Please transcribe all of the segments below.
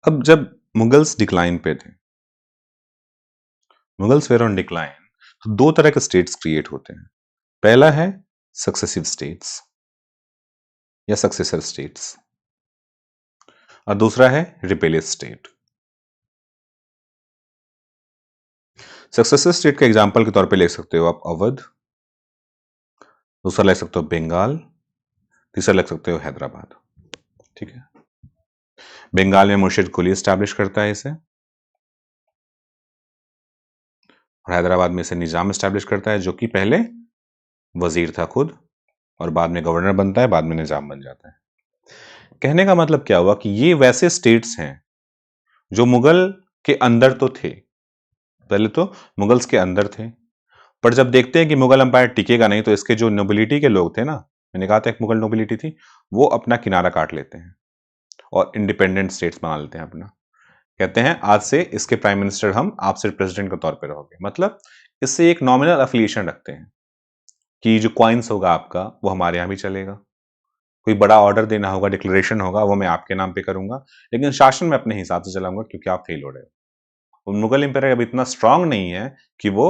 अब जब Mughals decline पे थे, मुगल्स वेर ऑन डिक्लाइन, तो दो तरह के स्टेट्स क्रिएट होते हैं। पहला है सक्सेसिव स्टेट्स या सक्सेसर स्टेट्स, और दूसरा है रिपेलियस स्टेट। सक्सेसर स्टेट के एग्जांपल के तौर पे ले सकते हो आप अवध, दूसरा ले सकते हो बंगाल, तीसरा ले सकते हो हैदराबाद। ठीक है, बंगाल में मुर्शिद कुली स्टैब्लिश करता है इसे, और हैदराबाद में इसे निजाम स्टैब्लिश करता है, जो कि पहले वजीर था खुद, और बाद में गवर्नर बनता है, बाद में निजाम बन जाता है। कहने का मतलब क्या हुआ कि ये वैसे स्टेट्स हैं जो मुगल के अंदर तो थे, पहले तो मुगल्स के अंदर थे, पर जब देखते हैं कि मुगल अंपायर टिकेगा नहीं, तो इसके जो नोबिलिटी के लोग थे ना, मैंने कहा था एक मुगल नोबिलिटी थी, वो अपना किनारा काट लेते हैं और इंडिपेंडेंट स्टेट्स बना लेते हैं अपना। कहते हैं आज से इसके प्राइम मिनिस्टर हम, आप सिर्फ प्रेसिडेंट के तौर पर रहोगे। मतलब इससे एक नॉमिनल अफिलिएशन रखते हैं कि जो क्वाइंस होगा आपका, वो हमारे यहां भी चलेगा, कोई बड़ा ऑर्डर देना होगा, डिक्लेरेशन होगा, वो मैं आपके नाम पे करूंगा, लेकिन शासन मैं अपने हिसाब से चलाऊंगा क्योंकि आप फेल हो रहे हो। मुगल इंपायर अब इतना स्ट्रांग नहीं है कि वो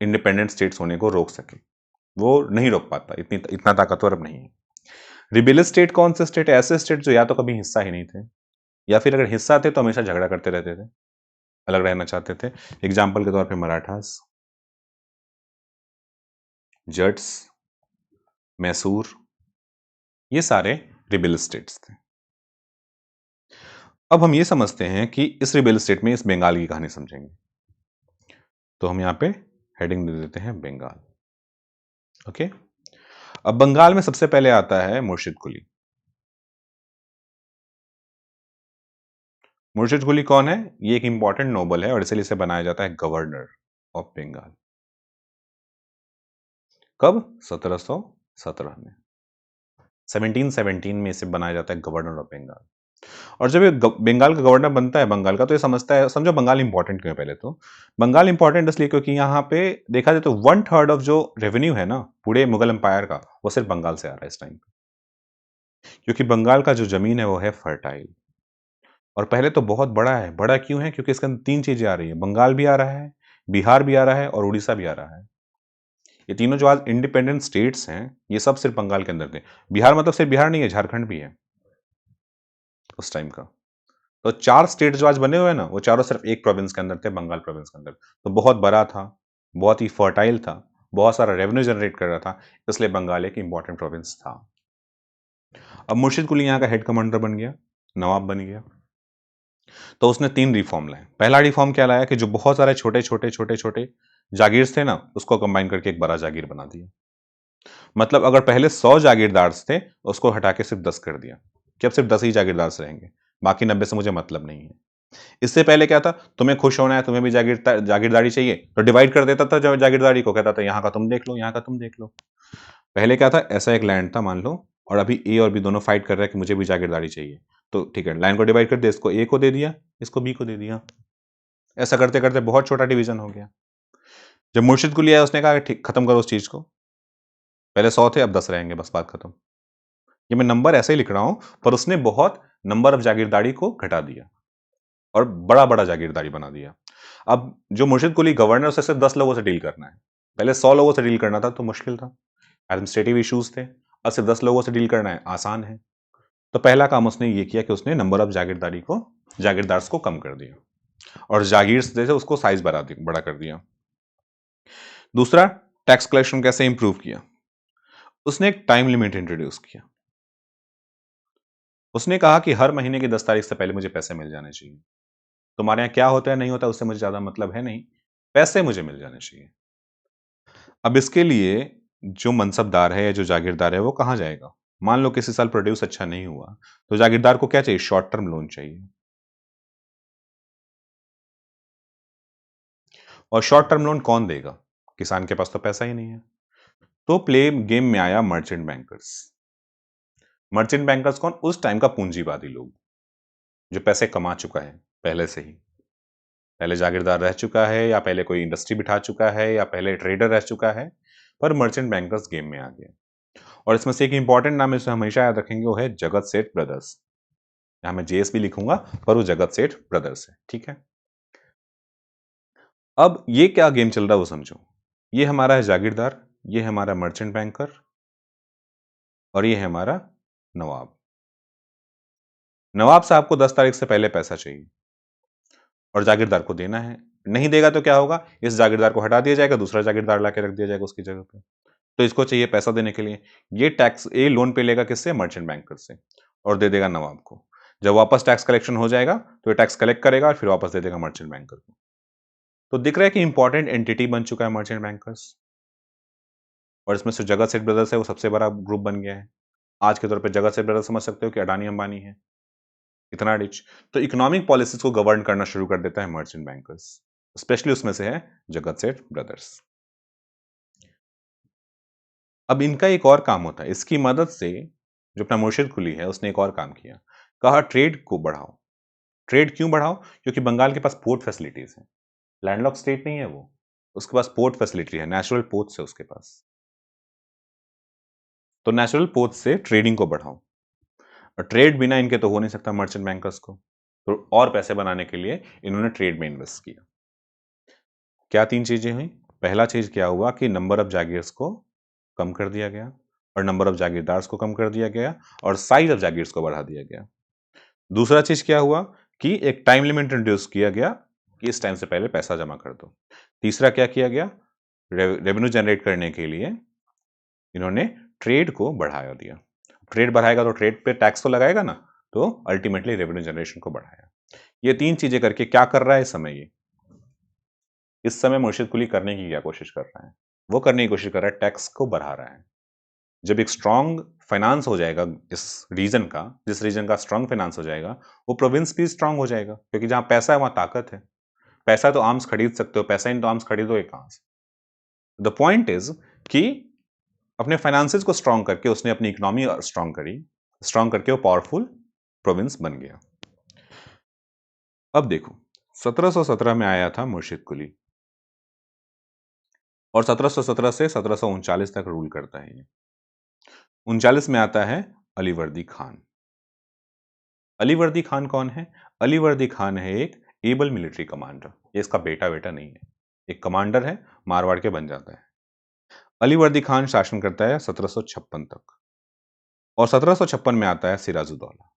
इंडिपेंडेंट स्टेट्स होने को रोक सके, वो नहीं रोक पाता, इतना ताकतवर अब नहीं है। रिबेलियस स्टेट कौन से स्टेट? ऐसे स्टेट जो या तो कभी हिस्सा ही नहीं थे, या फिर अगर हिस्सा थे तो हमेशा झगड़ा करते रहते थे, अलग रहना चाहते थे। एग्जाम्पल के तौर पे मराठास, जट्स, मैसूर, ये सारे रिबेलियस स्टेट्स थे। अब हम ये समझते हैं कि इस रिबेल स्टेट में इस बंगाल की कहानी समझेंगे, तो हम यहां पे हेडिंग दे देते हैं बंगाल। ओके, अब बंगाल में सबसे पहले आता है मुर्शिद कुली। मुर्शिद कुली कौन है? ये एक इंपॉर्टेंट नोबल है और इसलिए इसे बनाया जाता है गवर्नर ऑफ बंगाल। कब? 1717 में, 1717 में इसे बनाया जाता है गवर्नर ऑफ बंगाल। और जब ये बंगाल का गवर्नर बनता है बंगाल का, तो ये समझता है, समझो बंगाल इंपॉर्टेंट क्यों है। पहले तो बंगाल इंपॉर्टेंट इसलिए क्योंकि यहाँ पे देखा जाए तो 1/3 ऑफ जो रेवेन्यू है ना पूरे मुगल एम्पायर का, वो सिर्फ बंगाल से आ रहा है इस टाइम पे, क्योंकि बंगाल का जो जमीन है वो है फर्टाइल। और पहले तो बहुत बड़ा है। बड़ा क्यों है? क्योंकि इसके अंदर तीन चीजें आ रही है, बंगाल भी आ रहा है, बिहार भी आ रहा है, और उड़ीसा भी आ रहा है। ये तीनों जो आज इंडिपेंडेंट स्टेट्स हैं, ये सब सिर्फ बंगाल के अंदर थे। बिहार मतलब सिर्फ बिहार नहीं है, झारखंड भी है उस टाइम का। तो चार स्टेट जो आज बने हुए हैं ना, वो चारों सिर्फ एक प्रोविंस के अंदर थे, बंगाल प्रोविंस के अंदर। तो बहुत बड़ा था, बहुत ही फर्टाइल था, बहुत सारा रेवेन्यू जनरेट कर रहा था, इसलिए बंगाल एक इंपॉर्टेंट प्रोविंस था। अब मुर्शिद कुली यहाँ का हेड कमांडर बन गया, नवाब बन गया। तो उसने तीन रिफॉर्म लाए। पहला रिफॉर्म क्या लाया कि जो बहुत सारे छोटे छोटे छोटे छोटे जागीर थे ना, उसको कंबाइन करके एक बड़ा जागीर बना दिया। मतलब अगर पहले 100 जागीरदार थे, उसको हटा के सिर्फ 10 कर दिया कि अब सिर्फ 10 ही जागीरदार रहेंगे, बाकी 90 से मुझे मतलब नहीं है। इससे पहले क्या था, तुम्हें खुश होना है, तुम्हें भी जागीरदारी चाहिए, तो डिवाइड कर देता था जागीरदारी को, कहता था यहाँ का तुम देख लो, यहाँ का तुम देख लो। पहले क्या था, ऐसा एक लैंड था मान लो, और अभी ए और बी दोनों फाइट कर रहे हैं कि मुझे भी जागीरदारी चाहिए, तो ठीक है, लाइन को डिवाइड कर दिया, इसको ए को दे दिया, इसको बी को दे दिया। ऐसा करते करते बहुत छोटा डिवीजन हो गया। जब मुर्शिद कुली आया, उसने कहा ठीक, खत्म करो उस चीज को, पहले 100 थे, अब 10 रहेंगे, बस बात खत्म। ये मैं नंबर ऐसे ही लिख रहा हूं, पर उसने बहुत नंबर ऑफ जागीरदारी को घटा दिया और बड़ा बड़ा जागीरदारी बना दिया। अब जो मुर्शिद कुली गवर्नर, उसे सिर्फ 10 लोगों से डील करना है। पहले 100 लोगों से डील करना था तो मुश्किल था, एडमिनिस्ट्रेटिव इश्यूज थे। अब सिर्फ 10 लोगों से डील करना है, आसान है। तो पहला काम उसने ये किया कि उसने नंबर ऑफ जागीरदार्स को कम कर दिया, और जागीर जैसे उसको साइज बड़ा कर दिया। दूसरा, टैक्स कलेक्शन कैसे इंप्रूव किया? उसने एक टाइम लिमिट इंट्रोड्यूस किया। उसने कहा कि हर महीने की 10 तारीख से पहले मुझे पैसे मिल जाने चाहिए। तुम्हारे यहाँ क्या होता है नहीं होता उससे मुझे ज्यादा मतलब है नहीं, पैसे मुझे मिल जाने चाहिए। अब इसके लिए जो मनसबदार है या जो जागीरदार है, वो कहां जाएगा? मान लो किसी साल प्रोड्यूस अच्छा नहीं हुआ, तो जागीरदार को क्या चाहिए? शॉर्ट टर्म लोन चाहिए। और शॉर्ट टर्म लोन कौन देगा? किसान के पास तो पैसा ही नहीं है। तो प्ले गेम में आया मर्चेंट बैंकर्स। मर्चेंट बैंकर्स कौन? उस टाइम का पूंजीवादी लोग जो पैसे कमा चुका है पहले से ही, पहले जागीरदार रह चुका है, या पहले कोई इंडस्ट्री बिठा चुका है, या पहले ट्रेडर रह चुका है, पर मर्चेंट बैंकर्स गेम में आ गए। और इसमें से एक इंपॉर्टेंट नाम इसे हमेशा याद रखेंगे, वो है जगत सेठ ब्रदर्स। यहां मैं जेएस भी लिखूंगा पर वो जगत सेठ ब्रदर्स है, ठीक है। अब ये क्या गेम चल रहा है वो समझो। ये हमारा है जागीरदार, ये है हमारा मर्चेंट बैंकर और ये है हमारा नवाब। नवाब साहब को 10 तारीख से पहले पैसा चाहिए और जागीरदार को देना है। नहीं देगा तो क्या होगा, इस जागीरदार को हटा दिया जाएगा, दूसरा जागीरदार लाके रख दिया जाएगा उसकी जगह पे। तो इसको चाहिए पैसा देने के लिए, ये लोन पे लेगा किससे, मर्चेंट बैंकर से, और दे देगा नवाब को। जब वापस टैक्स कलेक्शन हो जाएगा तो ये टैक्स कलेक्ट करेगा और फिर वापस दे देगा मर्चेंट बैंकर को। तो दिख रहा है कि इंपॉर्टेंट एंटिटी बन चुका है मर्चेंट बैंकर्स, और इसमें से जगत सेठ ब्रदर्स है वो सबसे बड़ा ग्रुप बन गया है। आज के तौर पे जगत सेठ ब्रदर्स समझ सकते हो कि अडानी अंबानी है, इतना रिच। तो इकोनॉमिक पॉलिसीज को गवर्न करना शुरू कर देता है मर्चेंट बैंकर्स, स्पेशली उसमें से है जगत सेठ ब्रदर्स। अब इनका एक और काम होता है, इसकी मदद से जो अपना मुर्शिद कुली है उसने एक और काम किया, कहा ट्रेड को बढ़ाओ। ट्रेड क्यों बढ़ाओ, क्योंकि बंगाल के पास पोर्ट फैसिलिटीज है, लैंडलॉक स्टेट नहीं है वो, उसके पास पोर्ट फैसिलिटी है, नेचुरल पोर्ट्स है उसके पास। तो नेचुरल पोर्ट से ट्रेडिंग को बढ़ाओ, और ट्रेड बिना इनके तो हो नहीं सकता मर्चेंट बैंकर्स को, तो और पैसे बनाने के लिए इन्होंने ट्रेड में इन्वेस्ट किया। क्या 3 चीजें हुई, पहला चीज क्या हुआ कि नंबर ऑफ जागीर्स को कम कर दिया गया, और नंबर ऑफ जागीरदार्स को कम कर दिया गया, और साइज ऑफ जागीर्स को बढ़ा दिया गया। दूसरा चीज क्या हुआ कि एक टाइम लिमिट इंट्रोड्यूस किया गया कि इस टाइम से पहले पैसा जमा कर दो। तीसरा क्या किया गया, रेवेन्यू जनरेट करने के लिए इन्होंने ट्रेड को बढ़ाया दिया। ट्रेड बढ़ाएगा तो ट्रेड पे टैक्स तो लगाएगा ना, तो अल्टीमेटली रेवेन्यू जनरेशन को बढ़ाया। ये 3 चीजें करके क्या कर रहा है इस समय मुर्शिद कुली करने की क्या कोशिश कर रहा है, वो करने की कोशिश कर रहा है टैक्स को बढ़ा रहा है। जब एक स्ट्रांग फाइनेंस हो जाएगा इस रीजन का, जिस रीजन का स्ट्रांग फाइनेंस हो जाएगा, वो प्रोविंस भी स्ट्रांग हो जाएगा, क्योंकि जहां पैसा है वहां ताकत है। पैसा तो आर्म्स खरीद सकते हो, पैसा इन तो आर्म्स खरीदोगे कहां से। द पॉइंट इज कि अपने फाइनेंसेस को स्ट्रांग करके उसने अपनी इकोनॉमी स्ट्रांग करी, स्ट्रांग करके वो पावरफुल प्रोविंस बन गया। अब देखो 1717 में आया था मुर्शिद कुली, और 1717 से 1739 तक रूल करता है ये। 39 में आता है अलीवर्दी खान। अलीवर्दी खान कौन है, अलीवर्दी खान है एक एबल मिलिट्री कमांडर, ये इसका बेटा नहीं है, एक कमांडर है, मारवाड़ के बन जाता है। अलीवर्दी खान शासन करता है 1756 तक, और 1756 में आता है सिराजुद्दौला।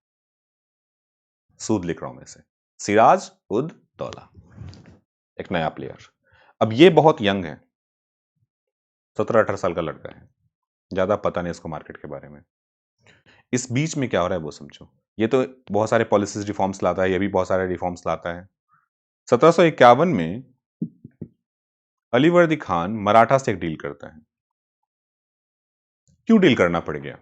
सूद लिख रहा हूं मैं से, सिराज उद दौला, एक नया प्लेयर। अब ये बहुत यंग है, 17-18 साल का लड़का है, ज्यादा पता नहीं इसको मार्केट के बारे में। इस बीच में क्या हो रहा है वो समझो। ये तो बहुत सारे पॉलिसीज रिफॉर्म्स लाता है, ये भी बहुत सारे रिफॉर्म्स लाता है। 1751 में अलीवर्दी खान मराठा से एक डील करता है। क्यों डील करना पड़ गया,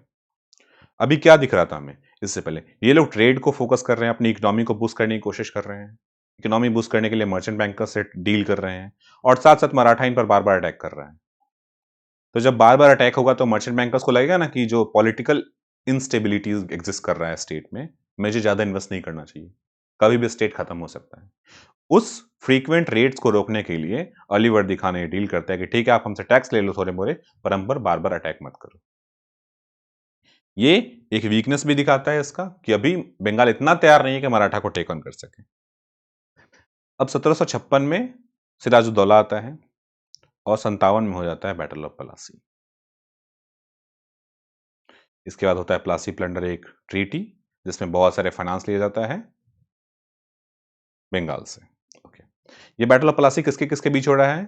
अभी क्या दिख रहा था हमें इससे पहले, ये लोग ट्रेड को फोकस कर रहे हैं, अपनी इकोनॉमी को बूस्ट करने की कोशिश कर रहे हैं, इकोनॉमी बूस्ट करने के लिए मर्चेंट बैंकर से डील कर रहे हैं, और साथ साथ मराठा इन पर बार बार अटैक कर रहा है। तो जब बार बार अटैक होगा तो मर्चेंट बैंकर्स को लगेगा ना कि जो पॉलिटिकल इंस्टेबिलिटीज एग्जिस्ट कर रहा है स्टेट में, मुझे ज्यादा इन्वेस्ट नहीं करना चाहिए, कभी भी स्टेट खत्म हो सकता है। उस फ्रीक्वेंट रेट्स को रोकने के लिए अलीवर्दी खान ये डील करता है कि ठीक है आप हमसे टैक्स ले लो थोड़े मोरे, पर हम पर बार बार अटैक मत करो। ये एक वीकनेस भी दिखाता है इसका कि अभी बंगाल इतना तैयार नहीं है कि मराठा को टेक ऑन कर सके। अब 1756 में सिराजुद्दौला आता है, और 57 में हो जाता है बैटल ऑफ प्लासी। इसके बाद होता है प्लासी प्लंडर, एक ट्रीटी जिसमें बहुत सारे फाइनेंस लिया जाता है बंगाल से। ओके, ये बैटल ऑफ प्लासी किसके किसके बीच हो रहा है,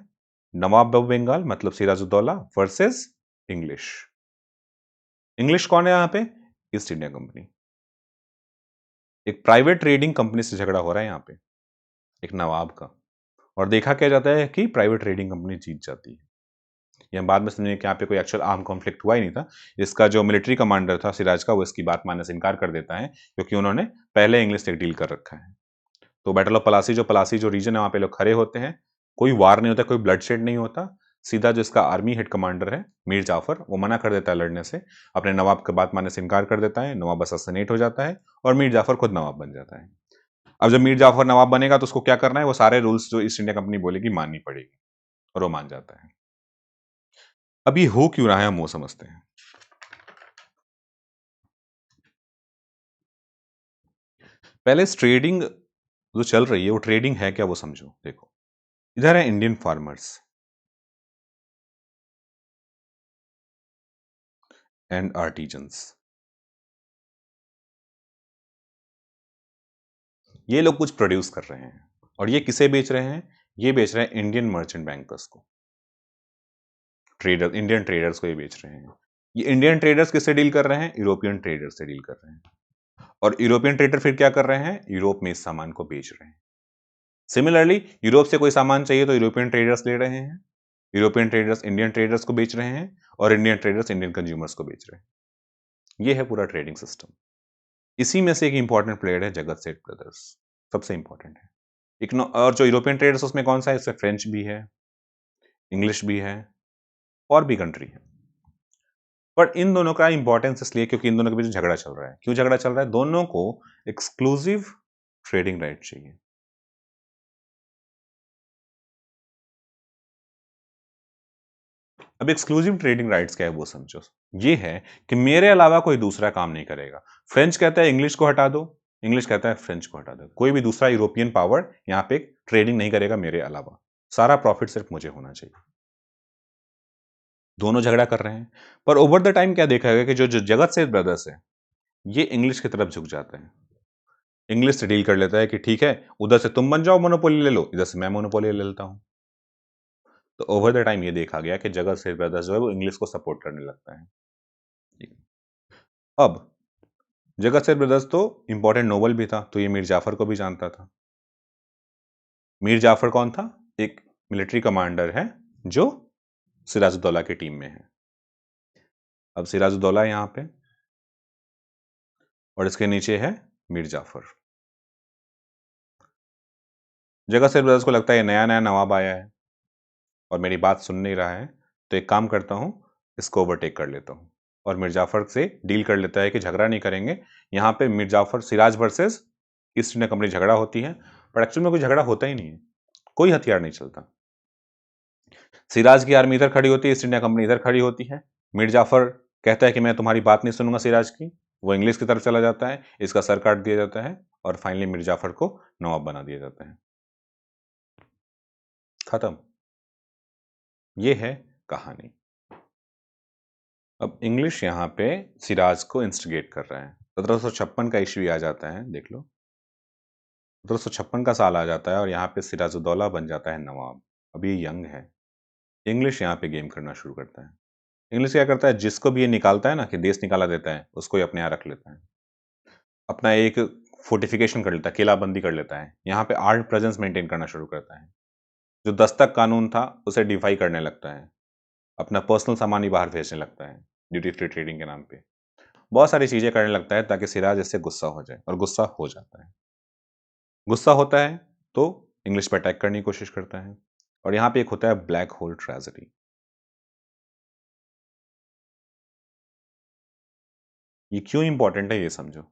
नवाब ऑफ बंगाल मतलब सिराजुद्दौला वर्सेस इंग्लिश। इंग्लिश कौन है यहां पे, ईस्ट इंडिया कंपनी। एक प्राइवेट ट्रेडिंग कंपनी से झगड़ा हो रहा है यहां पे, एक नवाब का, और देखा क्या जाता है कि प्राइवेट ट्रेडिंग कंपनी जीत जाती है। ये हम बाद में समझेंगे कि यहाँ पे कोई एक्चुअल आर्म कॉन्फ्लिक्ट हुआ ही नहीं था। इसका जो मिलिट्री कमांडर था सिराज का, वो इसकी बात मानने से इनकार कर देता है, क्योंकि उन्होंने पहले इंग्लिश से डील कर रखा है। तो बैटल ऑफ पलासी जो रीजन है वहां पे लोग खड़े होते हैं, कोई वार नहीं होता, कोई ब्लडशेड नहीं होता। सीधा जो इसका आर्मी हेड कमांडर है मीर जाफर, वो मना कर देता है लड़ने से, अपने नवाब की बात मानने से इनकार कर देता है, नवाब असैसिनेट हो जाता है, और मीर जाफर खुद नवाब बन जाता है। अब जब मीर जाफर नवाब बनेगा तो उसको क्या करना है, वो सारे रूल्स जो ईस्ट इंडिया कंपनी बोलेगी माननी पड़ेगी, और वो मान जाता है। अब ये हो क्यों रहा है हम वो समझते हैं। पहले ट्रेडिंग जो चल रही है वो ट्रेडिंग है क्या वो समझो। देखो इधर है इंडियन फार्मर्स एंड आर्टिजन्स, ये लोग कुछ प्रोड्यूस कर रहे हैं और ये किसे बेच रहे हैं, ये बेच रहे हैं इंडियन मर्चेंट बैंकर्स को, ट्रेडर, इंडियन ट्रेडर्स को ये बेच रहे हैं। ये इंडियन ट्रेडर्स किससे डील कर रहे हैं, यूरोपियन ट्रेडर्स से डील कर रहे हैं। और यूरोपियन ट्रेडर फिर क्या कर रहे हैं, यूरोप में इस सामान को बेच रहे हैं। सिमिलरली यूरोप से कोई सामान चाहिए तो यूरोपियन ट्रेडर्स ले रहे हैं, यूरोपियन ट्रेडर्स इंडियन ट्रेडर्स को बेच रहे हैं और इंडियन ट्रेडर्स इंडियन कंज्यूमर्स को बेच रहे हैं। ये है पूरा ट्रेडिंग सिस्टम। इसी में से एक इंपॉर्टेंट प्लेयर है जगत सेठ ब्रदर्स, सबसे इंपॉर्टेंट है। और जो यूरोपियन ट्रेडर्स उसमें कौन सा है, इसमें फ्रेंच भी है, इंग्लिश भी है और भी कंट्री है। बट इन दोनों का इंपॉर्टेंस इसलिए क्योंकि इन दोनों के बीच झगड़ा चल रहा है। क्यों झगड़ा चल रहा है, दोनों को एक्सक्लूसिव ट्रेडिंग राइट चाहिए। अब एक्सक्लूसिव ट्रेडिंग राइट्स क्या है वो समझो। ये है कि मेरे अलावा कोई दूसरा काम नहीं करेगा। फ्रेंच कहता है इंग्लिश को हटा दो, इंग्लिश कहता है फ्रेंच को हटा दो, कोई भी दूसरा यूरोपियन पावर यहां पे ट्रेडिंग नहीं करेगा मेरे अलावा, सारा प्रॉफिट सिर्फ मुझे होना चाहिए। दोनों झगड़ा कर रहे हैं, पर ओवर द टाइम क्या देखा गया कि जो जो जगत सेठ ब्रदर्स है ये इंग्लिश की तरफ झुक जाते हैं। इंग्लिश से डील कर लेता है कि ठीक है उधर से तुम बन जाओ मोनोपोली ले लो, इधर से मैं मोनोपोली ले लेता हूं। तो ओवर द टाइम ये देखा गया कि जगत सेठ ब्रदर्स जो है वो इंग्लिश को सपोर्ट करने लगता है। अब जगत सेठ ब्रदर्स तो इंपॉर्टेंट नोबल भी था, तो ये मीर जाफर को भी जानता था। मीर जाफर कौन था, एक मिलिट्री कमांडर है जो सिराजुद्दौला की टीम में है। अब सिराजुद्दौला यहां पे और इसके नीचे है मीर जाफर। जगत सेठ ब्रदर्स को लगता है नया नया नवाब आया है और मेरी बात सुन नहीं रहा है, तो एक काम करता हूं इसको ओवरटेक कर लेता हूं और मीर जाफर से डील कर लेता है कि झगड़ा नहीं करेंगे। यहां पे Mir Jafar Siraj versus East India Company झगड़ा होती है, पर एक्चुअल में कोई झगड़ा होता ही नहीं है, कोई हथियार नहीं चलता। सिराज की आर्मी इधर खड़ी होती है, ईस्ट इंडिया कंपनी इधर खड़ी होती है। मीर जाफर कहता है कि मैं तुम्हारी बात नहीं सुनूंगा सिराज की, वो इंग्लिश की तरफ चला जाता है, इसका सर काट दिया जाता है और फाइनली मीर जाफर को नवाब बना दिया जाता है। खत्म, ये है कहानी। अब इंग्लिश यहाँ पे सिराज को इंस्टिगेट कर रहा है। 1756 का इश्यू आ जाता है, देख लो 1756 का साल आ जाता है और यहाँ पे सिराजुद्दौला बन जाता है नवाब। अब ये यंग है, इंग्लिश यहाँ पे गेम करना शुरू करता है। इंग्लिश क्या करता है, जिसको भी ये निकालता है ना कि देश निकाला देता है, उसको ही अपने यहाँ रख लेता है, अपना एक फोर्टिफिकेशन कर लेता है, किलाबंदी कर लेता है, यहाँ पे आर्म्ड प्रेजेंस मेंटेन करना शुरू करता है। जो दस्तक कानून था उसे डिफाई करने लगता है, अपना पर्सनल सामान ही बाहर भेजने लगता है ड्यूटी फ्री ट्रेडिंग के नाम पे। बहुत सारी चीजें करने लगता है ताकि सिराज इससे गुस्सा हो जाए, और गुस्सा हो जाता है। गुस्सा होता है तो इंग्लिश पे अटैक करने की कोशिश करता है। और यहाँ पे एक होता है ब्लैक होल ट्रेजेडी। ये क्यों इंपॉर्टेंट है ये समझो।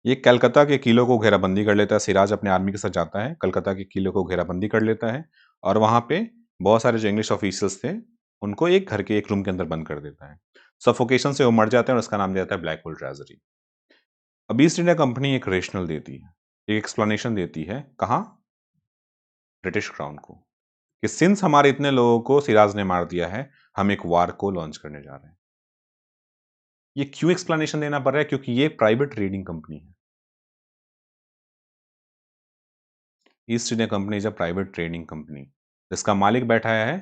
ये कलकत्ता के किलों को घेराबंदी कर लेता है, सिराज अपने आर्मी के साथ जाता है, कलकत्ता के किलों को घेराबंदी कर लेता है और वहां पे बहुत सारे जो इंग्लिश ऑफिसर्स थे उनको एक घर के एक रूम के अंदर बंद कर देता है। सफोकेशन से वो मर जाते हैं और उसका नाम दिया जाता है ब्लैक होल ट्रेजेडी। अब ईस्ट इंडिया कंपनी एक रेशनल देती है, एक एक्सप्लेनेशन देती है, कहाँ, ब्रिटिश क्राउन को, कि सिंस हमारे इतने लोगों को सिराज ने मार दिया है हम एक वार को लॉन्च करने जा रहे हैं। ये क्यों एक्सप्लेनेशन देना पड़ रहा है, क्योंकि ये प्राइवेट ट्रेडिंग कंपनी है। East India company is a private trading company, जिसका मालिक बैठा है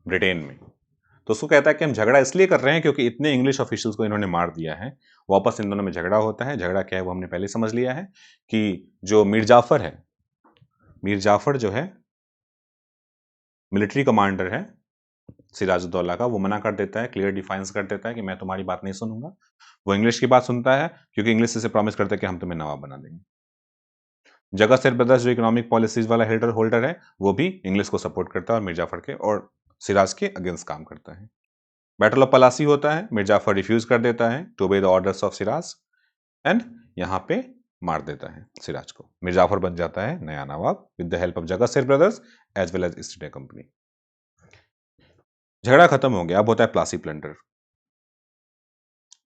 ब्रिटेन में। तो उसको कहता है कि हम झगड़ा इसलिए कर रहे हैं क्योंकि इतने इंग्लिश ऑफिशियल्स को इन्होंने मार दिया है। वापस इन दोनों में झगड़ा होता है, झगड़ा क्या है वो हमने पहले समझ लिया है कि जो मीर जाफर है, मीर जाफर जो है मिलिट्री कमांडर है सिराजुद्दौला का, वो मना कर देता है, क्लियर डिफाइंस कर देता है कि मैं तुम्हारी बात नहीं सुनूंगा। वो इंग्लिश की बात सुनता है क्योंकि इंग्लिश से प्रॉमिस करता है कि हम तुम्हें नवाब बना देंगे। जगत सेठ ब्रदर्स जो इकोनॉमिक पॉलिसीज वाला हेडर होल्डर है वो भी इंग्लिश को सपोर्ट करता है और मिर्जाफर के और सिराज के अगेंस्ट काम करता है। बैटल ऑफ पलासी होता है, मिर्जाफर रिफ्यूज कर देता है to obey the orders of Siraj and यहाँ पे मार देता है सिराज को। मिर्जाफर बन जाता है नया नवाब with the help of Jagat Seth brothers as well as East India Company. झगड़ा खत्म हो गया, अब होता है प्लासी प्लंडर।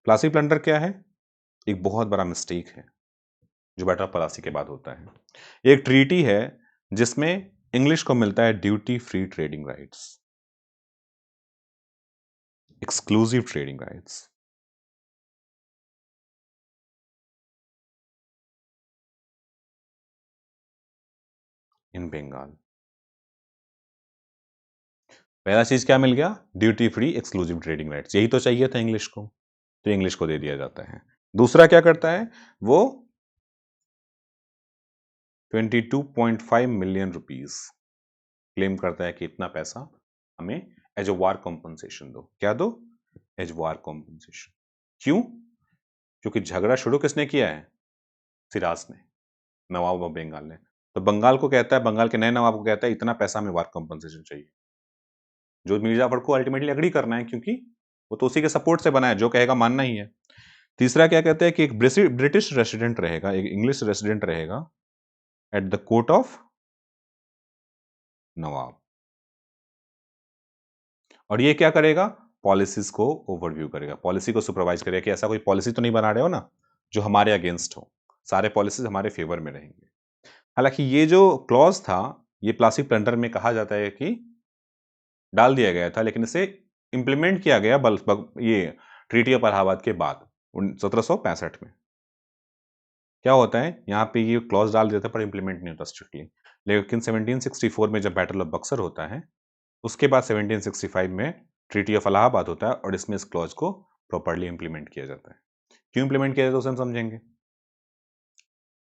प्लासी प्लंडर क्या है, एक बहुत बड़ा मिस्टेक है। जो बैटल ऑफ पलासी के बाद होता है। एक ट्रीटी है जिसमें इंग्लिश को मिलता है duty free trading rights, exclusive trading rights. In Bengal पहला चीज क्या मिल गया? Duty free exclusive trading rights. यही तो चाहिए था इंग्लिश को, तो इंग्लिश को दे दिया जाता है। दूसरा क्या करता है वो? 22.5 मिलियन रुपीस क्लेम करता है कि इतना पैसा हमें एज अ वार कॉम्पनसेशन दो। क्या दो? एज वार कॉम्पनसेशन। क्यों? क्योंकि झगड़ा शुरू किसने किया है? सिराज ने, नवाब ऑफ बंगाल ने। तो बंगाल को कहता है, बंगाल के नए नवाब को कहता है इतना पैसा हमें वार कॉम्पनसेशन चाहिए, जो मीर जाफर को अल्टीमेटली अग्री करना है, क्योंकि वो तो उसी के सपोर्ट से बना है, जो कहेगा मानना ही है। तीसरा क्या कहते हैं कि एक ब्रिटिश रेसिडेंट रहेगा, एक इंग्लिश रेसिडेंट रहेगा एट द कोर्ट ऑफ नवाब, और ये क्या करेगा? पॉलिसीज को ओवरव्यू करेगा, पॉलिसी को सुपरवाइज करेगा कि ऐसा कोई पॉलिसी तो नहीं बना रहे हो ना जो हमारे अगेंस्ट हो, सारे पॉलिसीज हमारे फेवर में रहेंगे। हालांकि ये जो क्लॉज था ये प्लासी प्लंडर में कहा जाता है कि डाल दिया गया था, लेकिन इसे इंप्लीमेंट किया गया ये ट्रीटी ऑफ इलाहाबाद के बाद 1765 में। क्या होता है यहाँ पे ये क्लॉज डाल देता पर इंप्लीमेंट नहीं होता स्ट्रिक्टली, लेकिन 1764 में जब बैटल ऑफ बक्सर होता है उसके बाद 1765 में ट्रीटी ऑफ इलाहाबाद होता है और इसमें इस क्लॉज को प्रॉपर्ली इंप्लीमेंट किया जाता है। क्यों इंप्लीमेंट किया जाता है उसे हम समझेंगे।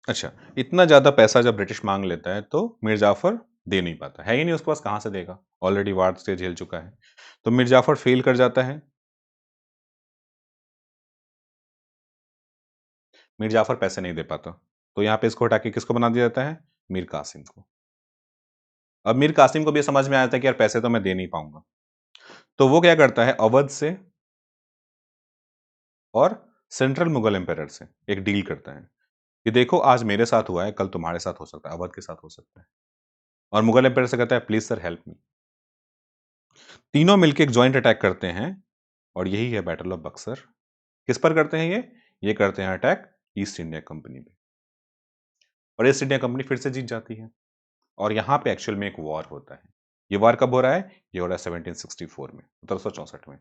अच्छा, इतना ज्यादा पैसा जब ब्रिटिश मांग लेता है तो मीर जाफर दे नहीं पाता है ही नहीं, उसके पास कहां से देगा, ऑलरेडी वार से झेल चुका है। तो मीर जाफर फेल कर जाता है। मीर जाफर पैसे नहीं दे पाता, तो यहाँ पे इसको हटा के किसको बना दिया जाता है? मीर कासिम को। अब मीर कासिम को भी समझ में आया था कि यार पैसे तो मैं दे नहीं पाऊंगा, तो वो क्या करता है अवध से और सेंट्रल मुगल एम्पायर से एक डील करता है कि देखो आज मेरे साथ हुआ है, कल तुम्हारे साथ हो सकता है, अवध के साथ हो सकता है। और मुगल एम्पायर से कहता है प्लीज सर हेल्प मी। तीनों मिलकर एक ज्वाइंट अटैक करते हैं और यही है बैटल ऑफ बक्सर। किस पर करते हैं ये करते हैं अटैक ईस्ट इंडिया कंपनी पे, और ईस्ट इंडिया कंपनी फिर से जीत जाती है। और यहां पे एक्चुअल में एक वॉर होता है। ये वॉर कब हो रहा है? ये हो रहा है 1764 में, 1764 में।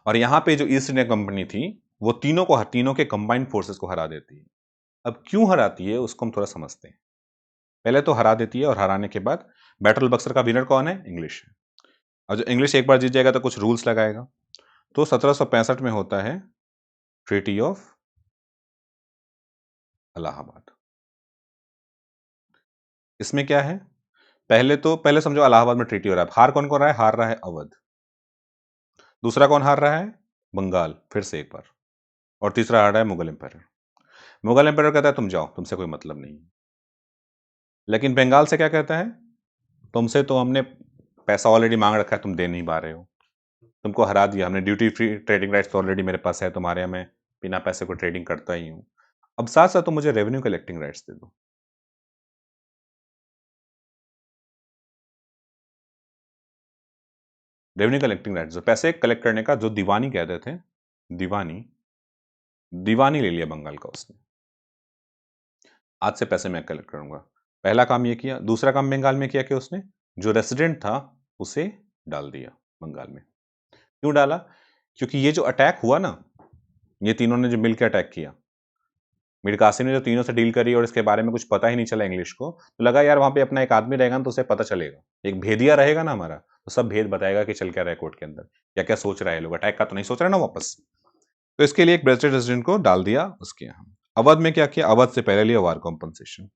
और यहां पे जो ईस्ट इंडिया कंपनी थी वो तीनों के कंबाइंड फोर्सेस को हरा देती है। अब क्यों हराती है उसको हम थोड़ा समझते हैं। पहले तो हरा देती है और हराने के बाद बैटल बक्सर का विनर कौन है? इंग्लिश है। और जो इंग्लिश एक बार जीत जाएगा तो कुछ रूल्स लगाएगा। तो 1765 में होता है ट्रीटी ऑफ इलाहाबाद। इसमें क्या है? पहले समझो इलाहाबाद में ट्रीटी हो रहा है, हार कौन कौन रहा है? हार रहा है अवध। दूसरा कौन हार रहा है? बंगाल फिर से एक बार। और तीसरा हार रहा है मुगल एम्पायर। मुगल एम्पायर कहता है तुम जाओ, तुमसे कोई मतलब नहीं। लेकिन बंगाल से क्या कहता है? तुमसे तो हमने पैसा ऑलरेडी मांग रखा है, तुम दे नहीं पा रहे हो, तुमको हरा दिया हमने, ड्यूटी फ्री ट्रेडिंग राइट्स तो ऑलरेडी मेरे पास है, तुम्हारे यहाँ मैं बिना पैसे को ट्रेडिंग करता ही हूँ। अब साथ साथ तुम मुझे रेवेन्यू कलेक्टिंग राइट्स दे दो। रेवेन्यू कलेक्टिंग राइट्स, जो पैसे कलेक्ट करने का जो दीवानी कहते थे, दीवानी दीवानी ले लिया बंगाल का उसने। आज से पैसे मैं कलेक्ट करूंगा, पहला काम ये किया। दूसरा काम बंगाल में किया कि उसने जो रेसिडेंट था उसे डाल दिया बंगाल में। क्यों डाला? क्योंकि ये जो अटैक हुआ ना, ये तीनों ने जो मिलकर अटैक किया, मीर कासिम ने जो तीनों से डील करी और इसके बारे में कुछ पता ही नहीं चला इंग्लिश को, तो लगा यार वहां पे अपना एक आदमी रहेगा ना तो उसे पता चलेगा, एक भेदिया रहेगा ना हमारा, तो सब भेद बताएगा कि चल क्या रहा है कोर्ट के अंदर, क्या क्या सोच रहा है, लोग अटैक का तो नहीं सोच रहे ना वापस। तो इसके लिए एक ब्रेस्टेड रेजिडेंट को डाल दिया उसके यहाँ। अवध में क्या किया? अवध से पहले लिया वार कॉम्पनसेशन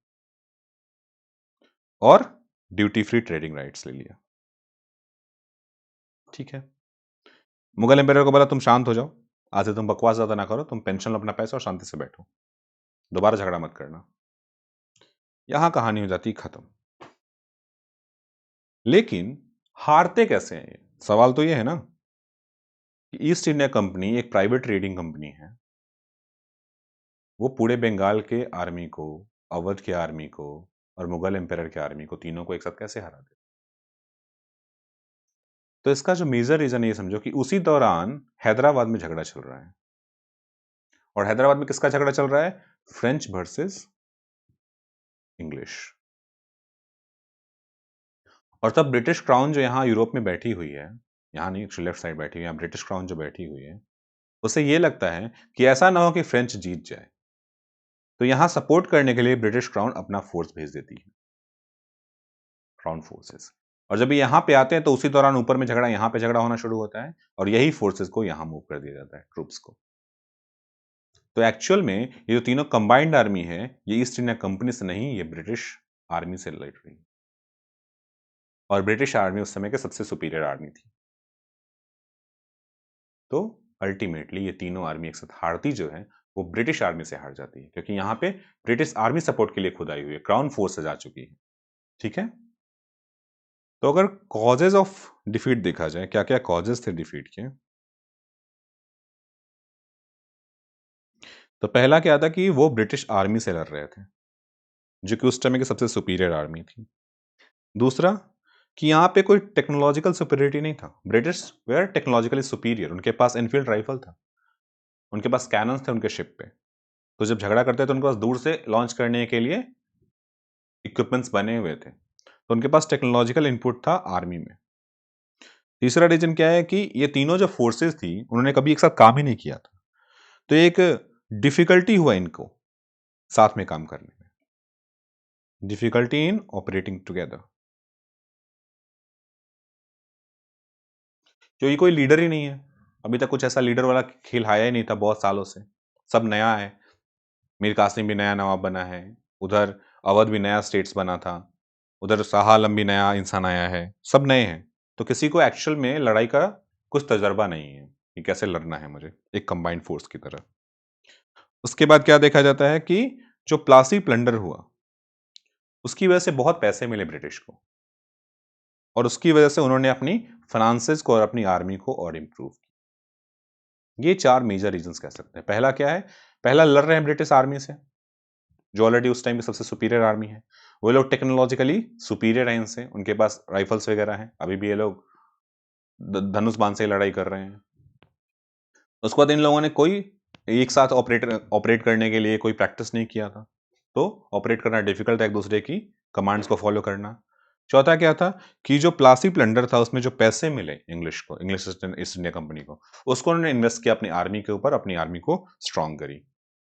और ड्यूटी फ्री ट्रेडिंग राइट्स ले लिया। ठीक है। मुगल एम्पायर को बोला तुम शांत हो जाओ, आज से तुम बकवास ज्यादा ना करो, तुम पेंशन लो अपना पैसा और शांति से बैठो, दोबारा झगड़ा मत करना। यहां कहानी हो जाती खत्म। लेकिन हारते कैसे हैं ये? सवाल तो ये है ना कि ईस्ट इंडिया कंपनी एक प्राइवेट ट्रेडिंग कंपनी है, वो पूरे बंगाल के आर्मी को, अवध के आर्मी को और मुगल एम्पायर के आर्मी को, तीनों को एक साथ कैसे हरा दे? तो इसका जो मेजर रीजन ये समझो कि उसी दौरान हैदराबाद में झगड़ा चल रहा है। और हैदराबाद में किसका झगड़ा चल रहा है? French versus English. और तब ब्रिटिश क्राउन जो यहाँ यूरोप में बैठी हुई है, यहाँ नहीं एक्चुअली लेफ्ट साइड बैठी हुई है, ब्रिटिश क्राउन जो बैठी हुई है, उसे ये लगता है कि ऐसा ना हो कि फ्रेंच जीत जाए, तो यहाँ सपोर्ट करने के लिए ब्रिटिश क्राउन अपना फोर्स भेज देती है, क्राउन फोर्सेस। और जब ये यहाँ पे आते हैं तो उसी दौरान ऊपर में झगड़ा, यहाँ पे झगड़ा होना शुरू होता है और यही फोर्सेस को यहाँ मूव कर दिया जाता है, ट्रूप्स को। तो एक्चुअल में ये जो तीनों कंबाइंड आर्मी है, ये ईस्ट इंडिया कंपनी से नहीं, ये ब्रिटिश आर्मी से लड़ रही है। और ब्रिटिश आर्मी उस समय के सबसे सुपीरियर आर्मी थी। तो अल्टीमेटली ये तीनों आर्मी एक साथ हारती जो है, वो ब्रिटिश आर्मी से हार जाती है, क्योंकि यहाँ पे ब्रिटिश आर्मी सपोर्ट के लिए खुद आई हुई है, क्राउन फोर्स जा चुकी है। ठीक है। तो अगर कॉजेज ऑफ डिफीट देखा जाए, क्या क्या कॉजेज थे डिफीट के, तो पहला क्या था कि वो ब्रिटिश आर्मी से लड़ रहे थे, जो कि उस समय की सबसे सुपीरियर आर्मी थी। दूसरा कि यहाँ पे कोई टेक्नोलॉजिकल सुपीरियरिटी नहीं था, ब्रिटिश वेयर टेक्नोलॉजिकली सुपीरियर, उनके पास एनफील्ड राइफल था, उनके पास कैनन्स थे उनके शिप पे, तो जब झगड़ा करते तो उनके पास दूर से लॉन्च करने के लिए इक्विपमेंट्स बने हुए थे, तो उनके पास टेक्नोलॉजिकल इनपुट था आर्मी में। तीसरा रीजन क्या है कि ये तीनों जो फोर्सेस थी, उन्होंने कभी एक साथ काम ही नहीं किया था, तो एक डिफिकल्टी हुआ इनको साथ में काम करने में, डिफिकल्टी इन ऑपरेटिंग टुगेदर। क्योंकि कोई लीडर ही नहीं है, अभी तक कुछ ऐसा लीडर वाला खेल आया ही नहीं था बहुत सालों से, सब नया है। मीर कासिम भी नया नवाब बना है, उधर अवध भी नया स्टेट्स बना था, उधर शाह आलम भी नया इंसान आया है, सब नए हैं। तो किसी को एक्चुअल में लड़ाई का कुछ तजर्बा नहीं है कि कैसे लड़ना है मुझे एक कंबाइंड फोर्स की तरह। उसके बाद क्या देखा जाता है कि जो प्लासी प्लंडर हुआ, उसकी वजह से बहुत पैसे मिले ब्रिटिश को, और उसकी वजह से उन्होंने अपनी फाइनेंसेस को और अपनी आर्मी को और इंप्रूव किया। ये चार मेजर रीजंस कह सकते हैं। पहला क्या है, पहला लड़ रहे हैं ब्रिटिश आर्मी से, जो ऑलरेडी उस टाइम की सबसे सुपीरियर आर्मी है, वो लोग टेक्नोलॉजिकली सुपीरियर है इनसे, उनके पास राइफल्स वगैरह हैं, अभी भी ये लोग धनुष बाण से लड़ाई कर रहे हैं। उसके बाद इन लोगों ने कोई एक साथ ऑपरेट करने के लिए कोई प्रैक्टिस नहीं किया था, तो ऑपरेट करना डिफिकल्ट है एक दूसरे की कमांड्स को फॉलो करना। चौथा क्या था कि जो प्लासी प्लंडर था, उसमें जो पैसे मिले इंग्लिश को, इंग्लिश ईस्ट इंडिया कंपनी को, उसको उन्होंने इन्वेस्ट किया अपनी आर्मी के ऊपर, अपनी आर्मी को स्ट्रांग करी।